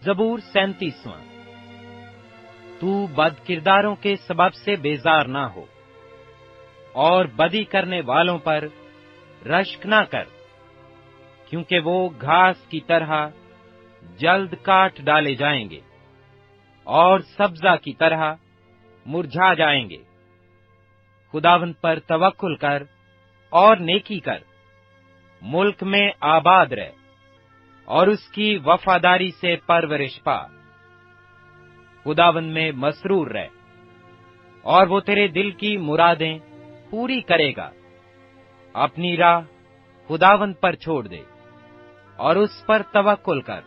زبور 37۔ تو بد کرداروں کے سبب سے بیزار نہ ہو اور بدی کرنے والوں پر رشک نہ کر، کیونکہ وہ گھاس کی طرح جلد کاٹ ڈالے جائیں گے اور سبزہ کی طرح مرجھا جائیں گے۔ خداوند پر توکل کر اور نیکی کر، ملک میں آباد رہ اور اس کی وفاداری سے پرورش پا۔ خداوند میں مسرور رہ اور وہ تیرے دل کی مرادیں پوری کرے گا۔ اپنی راہ خداوند پر چھوڑ دے اور اس پر توکل کر،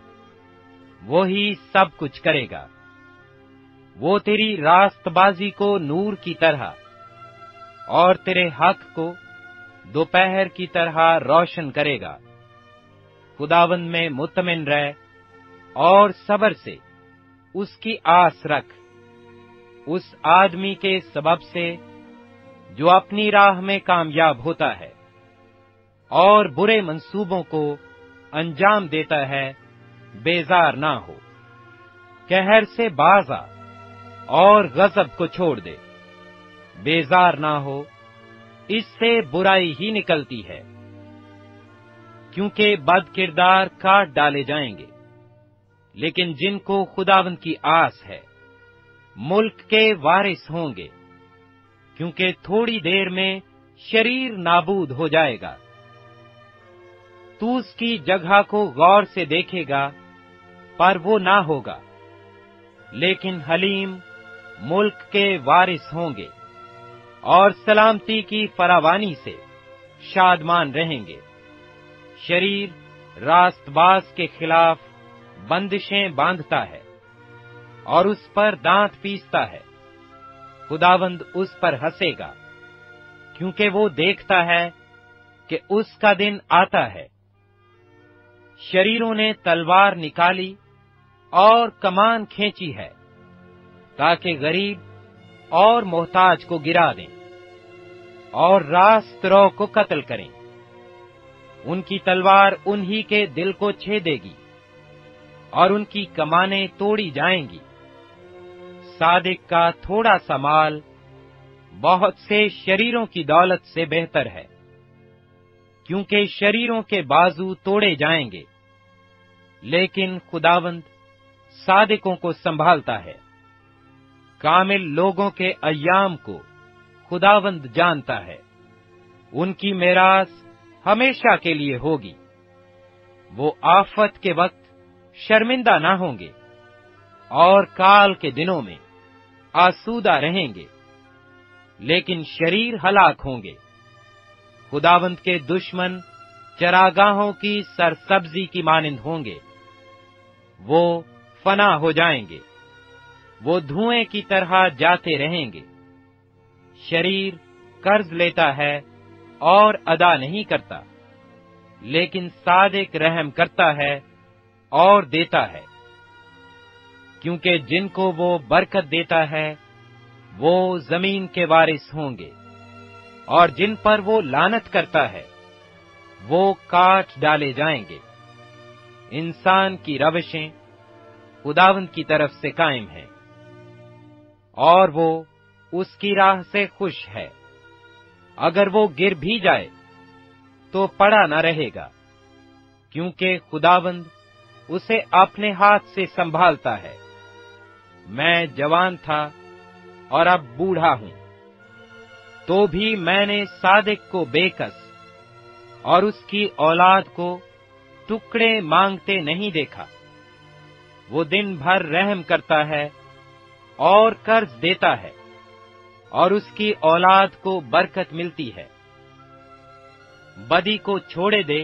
وہی سب کچھ کرے گا۔ وہ تیری راست بازی کو نور کی طرح اور تیرے حق کو دوپہر کی طرح روشن کرے گا۔ خداوند میں مطمئن رہ اور صبر سے اس کی آس رکھ، اس آدمی کے سبب سے جو اپنی راہ میں کامیاب ہوتا ہے اور برے منصوبوں کو انجام دیتا ہے، بیزار نہ ہو۔ قہر سے باز آ اور غضب کو چھوڑ دے، بیزار نہ ہو، اس سے برائی ہی نکلتی ہے۔ کیونکہ بد کردار کاٹ ڈالے جائیں گے، لیکن جن کو خداوند کی آس ہے ملک کے وارث ہوں گے۔ کیونکہ تھوڑی دیر میں شریر نابود ہو جائے گا، تو اس کی جگہ کو غور سے دیکھے گا پر وہ نہ ہوگا، لیکن حلیم ملک کے وارث ہوں گے اور سلامتی کی فراوانی سے شادمان رہیں گے۔ شریر راست باز کے خلاف بندشیں باندھتا ہے اور اس پر دانت پیستا ہے، خداوند اس پر ہنسے گا، کیونکہ وہ دیکھتا ہے کہ اس کا دن آتا ہے۔ شریروں نے تلوار نکالی اور کمان کھینچی ہے، تاکہ غریب اور محتاج کو گرا دیں اور راست رو کو قتل کریں۔ ان کی تلوار انہی کے دل کو چھیدے گی اور ان کی کمانیں توڑی جائیں گی۔ صادق کا تھوڑا سا مال بہت سے شریروں کی دولت سے بہتر ہے، کیونکہ شریروں کے بازو توڑے جائیں گے، لیکن خداوند صادقوں کو سنبھالتا ہے۔ کامل لوگوں کے ایام کو خداوند جانتا ہے، ان کی میراث ہمیشہ کے لیے ہوگی۔ وہ آفت کے وقت شرمندہ نہ ہوں گے اور کال کے دنوں میں آسودہ رہیں گے، لیکن شریر ہلاک ہوں گے۔ خداوند کے دشمن چراگاہوں کی سرسبزی کی مانند ہوں گے، وہ فنا ہو جائیں گے، وہ دھوئیں کی طرح جاتے رہیں گے۔ شریر قرض لیتا ہے اور ادا نہیں کرتا، لیکن صادق رحم کرتا ہے اور دیتا ہے۔ کیونکہ جن کو وہ برکت دیتا ہے وہ زمین کے وارث ہوں گے، اور جن پر وہ لعنت کرتا ہے وہ کاٹ ڈالے جائیں گے۔ انسان کی روشیں خداوند کی طرف سے قائم ہیں، اور وہ اس کی راہ سے خوش ہے۔ اگر وہ گر بھی جائے تو پڑا نہ رہے گا، کیونکہ خداوند اسے اپنے ہاتھ سے سنبھالتا ہے۔ میں جوان تھا اور اب بوڑھا ہوں، تو بھی میں نے صادق کو بے کس اور اس کی اولاد کو ٹکڑے مانگتے نہیں دیکھا۔ وہ دن بھر رحم کرتا ہے اور قرض دیتا ہے، اور اس کی اولاد کو برکت ملتی ہے۔ بدی کو چھوڑے دے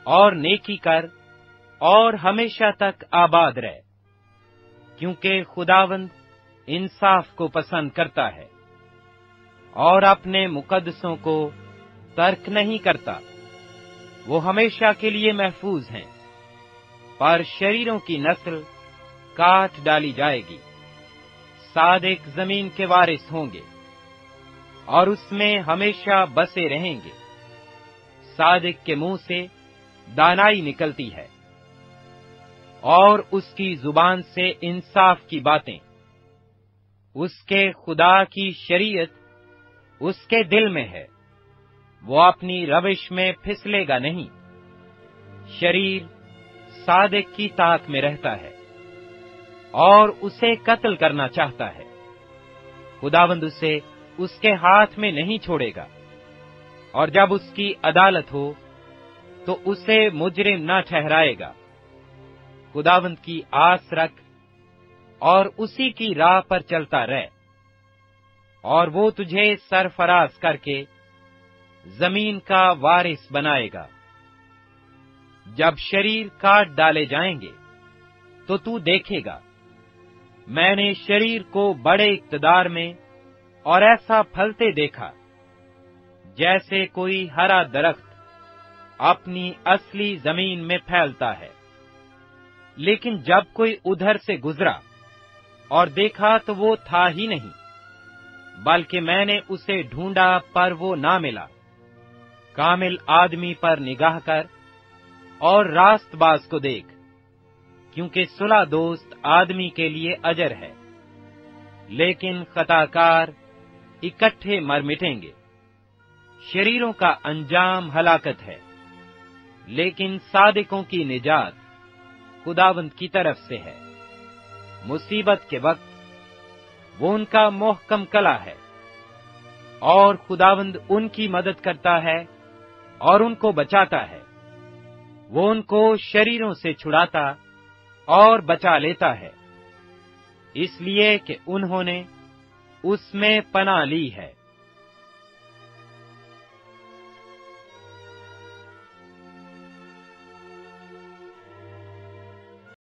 اور نیکی کر اور ہمیشہ تک آباد رہ، کیونکہ خداوند انصاف کو پسند کرتا ہے اور اپنے مقدسوں کو ترک نہیں کرتا۔ وہ ہمیشہ کے لیے محفوظ ہیں، پر شریروں کی نسل کاٹ ڈالی جائے گی۔ صادق زمین کے وارث ہوں گے اور اس میں ہمیشہ بسے رہیں گے۔ صادق کے منہ سے دانائی نکلتی ہے اور اس کی زبان سے انصاف کی باتیں۔ اس کے خدا کی شریعت اس کے دل میں ہے، وہ اپنی روش میں پھسلے گا نہیں۔ شریر صادق کی طاق میں رہتا ہے اور اسے قتل کرنا چاہتا ہے، خداوند اسے اس کے ہاتھ میں نہیں چھوڑے گا، اور جب اس کی عدالت ہو تو اسے مجرم نہ ٹھہرائے گا۔ خداوند کی آس رکھ اور اسی کی راہ پر چلتا رہ، اور وہ تجھے سرفراز کر کے زمین کا وارث بنائے گا۔ جب شریر کاٹ ڈالے جائیں گے تو تو دیکھے گا، میں نے شریر کو بڑے اقتدار میں اور ایسا پھلتے دیکھا جیسے کوئی ہرا درخت اپنی اصلی زمین میں پھیلتا ہے۔ لیکن جب کوئی ادھر سے گزرا اور دیکھا تو وہ تھا ہی نہیں، بلکہ میں نے اسے ڈھونڈا پر وہ نہ ملا۔ کامل آدمی پر نگاہ کر اور راست باز کو دیکھ، کیونکہ صلح دوست آدمی کے لیے اجر ہے، لیکن خطاکار اکٹھے مر مٹیں گے۔ شریروں کا انجام ہلاکت ہے، لیکن صادقوں کی نجات خداوند کی طرف سے ہے۔ مصیبت کے وقت وہ ان کا محکم کلہ ہے، اور خداوند ان کی مدد کرتا ہے اور ان کو بچاتا ہے۔ وہ ان کو شریروں سے چھڑاتا اور بچا لیتا ہے، اس لیے کہ انہوں نے اس میں پناہ لی ہے۔